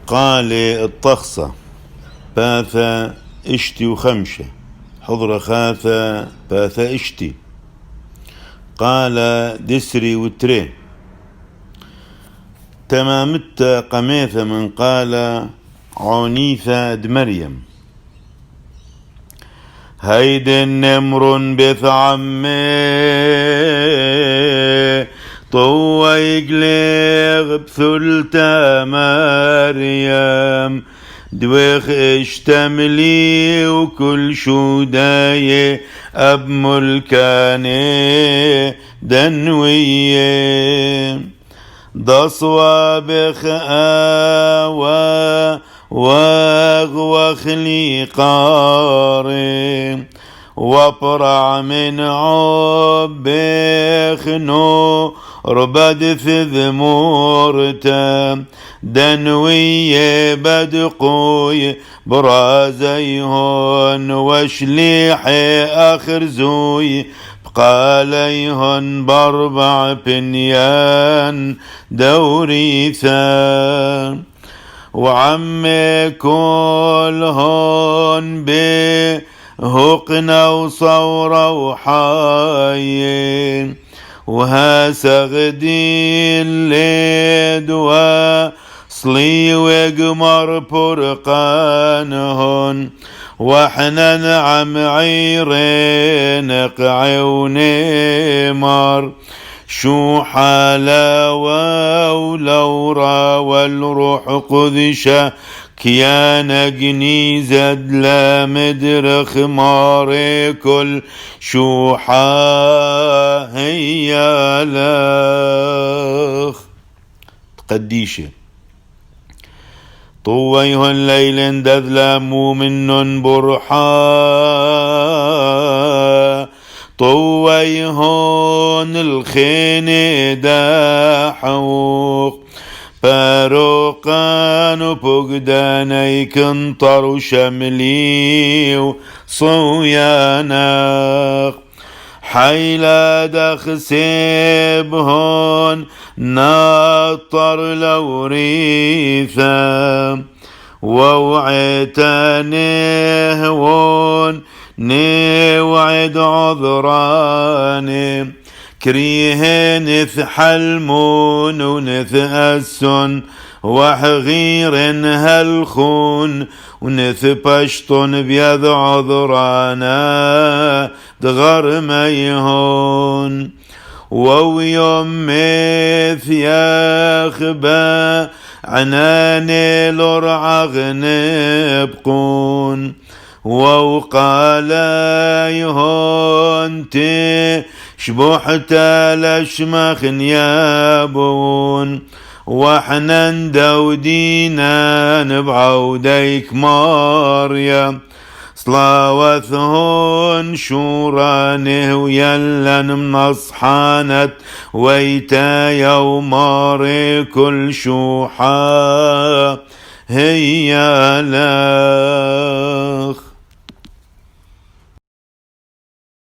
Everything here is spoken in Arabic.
قال الطخصة باثا اشتي وخمشة حضر خاثة باثا اشتي. قال دسري وتري تمامت قميثة من قال عنيثة دمريم هيد النمر بثعمي طوى يقلغ بثلتا مريم دويخ اشتملي وكل شو داي اب ملكاني دنوية ضصوى بخاوى واغوخلي قاري وابرع من عبخ نور بدث ذمورتا دنوية بدقوي برازيهن وشليحي آخر زوي بقاليهن باربع بنيان دوريثا وعمي كلهن بهقنا وصورة وحاين وهاسغدي الليد وصلي وقمر برقانهن واحنا نعم عيرين قعي ونمر شو حلاوة ولورا والروح قدشة كيانا جنيزد لا مدرخ ماري كل شوحا هيا لخ قديشة طويهن ليل دذلامو منن برحا طويهن الخين داحوق باروقان وبقداني كنطر وشملي وصوياناق حيلا دخسيبهن ناطر لوريثا ووعيتانيهون نوعد عذراني كريه نث حلمون ونث أسن وحغير هالخون ونث بشطن بيذ عذرانا دغر ميهون ويوم مث ياخبا عناني لرعغ نبقون وقال يهون شبحت لشمخ يابون واحنا ندودينا نبعوديك ماريا صلاوثهن شورانه ويلن من أصحانت ويتا يوماري كل شوحا هيا لخ